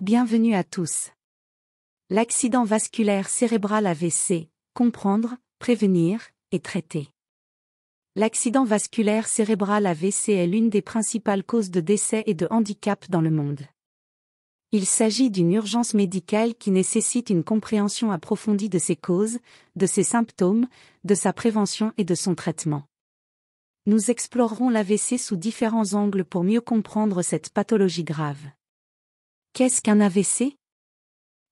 Bienvenue à tous. L'accident vasculaire cérébral AVC, comprendre, prévenir et traiter. L'accident vasculaire cérébral AVC est l'une des principales causes de décès et de handicap dans le monde. Il s'agit d'une urgence médicale qui nécessite une compréhension approfondie de ses causes, de ses symptômes, de sa prévention et de son traitement. Nous explorerons l'AVC sous différents angles pour mieux comprendre cette pathologie grave. Qu'est-ce qu'un AVC ?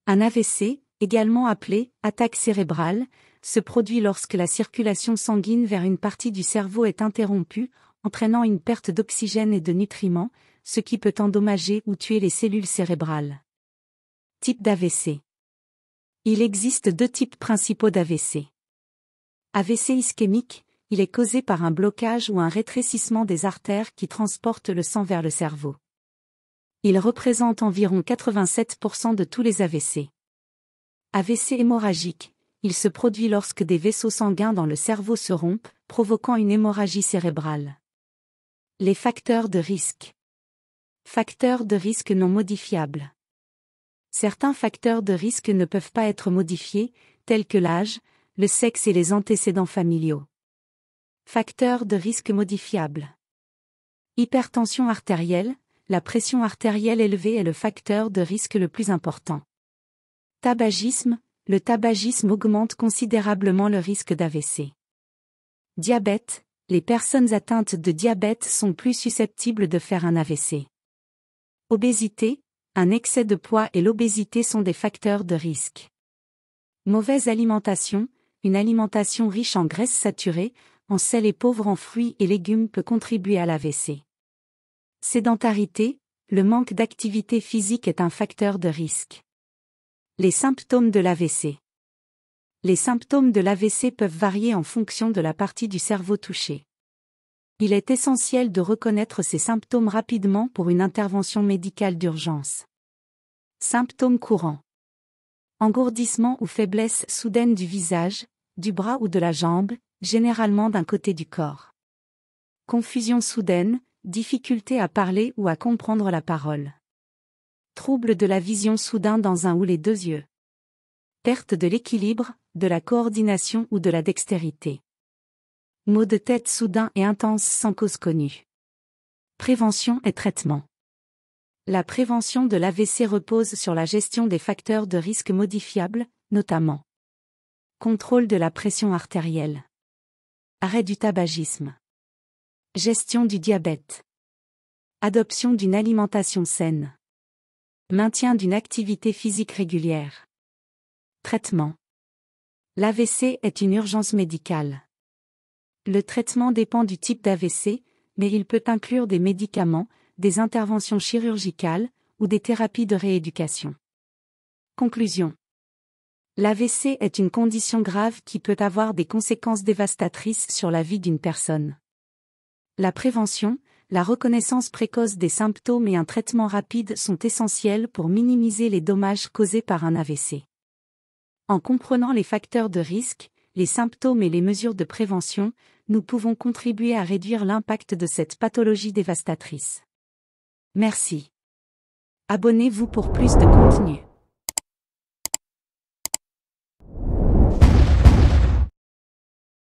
Un AVC, également appelé attaque cérébrale, se produit lorsque la circulation sanguine vers une partie du cerveau est interrompue, entraînant une perte d'oxygène et de nutriments, ce qui peut endommager ou tuer les cellules cérébrales. Type d'AVC. Il existe deux types principaux d'AVC. AVC ischémique, il est causé par un blocage ou un rétrécissement des artères qui transportent le sang vers le cerveau. Il représente environ 87% de tous les AVC. AVC hémorragique, il se produit lorsque des vaisseaux sanguins dans le cerveau se rompent, provoquant une hémorragie cérébrale. Les facteurs de risque. Facteurs de risque non modifiables. Certains facteurs de risque ne peuvent pas être modifiés, tels que l'âge, le sexe et les antécédents familiaux. Facteurs de risque modifiables. Hypertension artérielle. La pression artérielle élevée est le facteur de risque le plus important. Tabagisme, le tabagisme augmente considérablement le risque d'AVC. Diabète, les personnes atteintes de diabète sont plus susceptibles de faire un AVC. Obésité, un excès de poids et l'obésité sont des facteurs de risque. Mauvaise alimentation, une alimentation riche en graisses saturées, en sel et pauvre en fruits et légumes peut contribuer à l'AVC. Sédentarité, le manque d'activité physique est un facteur de risque. Les symptômes de l'AVC. Les symptômes de l'AVC peuvent varier en fonction de la partie du cerveau touchée. Il est essentiel de reconnaître ces symptômes rapidement pour une intervention médicale d'urgence. Symptômes courants. Engourdissement ou faiblesse soudaine du visage, du bras ou de la jambe, généralement d'un côté du corps. Confusion soudaine, difficulté à parler ou à comprendre la parole. Trouble de la vision soudain dans un ou les deux yeux. Perte de l'équilibre, de la coordination ou de la dextérité. Maux de tête soudains et intenses sans cause connue. Prévention et traitement. La prévention de l'AVC repose sur la gestion des facteurs de risque modifiables, notamment contrôle de la pression artérielle. Arrêt du tabagisme. Gestion du diabète. Adoption d'une alimentation saine. Maintien d'une activité physique régulière. Traitement. L'AVC est une urgence médicale. Le traitement dépend du type d'AVC, mais il peut inclure des médicaments, des interventions chirurgicales ou des thérapies de rééducation. Conclusion. L'AVC est une condition grave qui peut avoir des conséquences dévastatrices sur la vie d'une personne. La prévention, la reconnaissance précoce des symptômes et un traitement rapide sont essentiels pour minimiser les dommages causés par un AVC. En comprenant les facteurs de risque, les symptômes et les mesures de prévention, nous pouvons contribuer à réduire l'impact de cette pathologie dévastatrice. Merci. Abonnez-vous pour plus de contenu.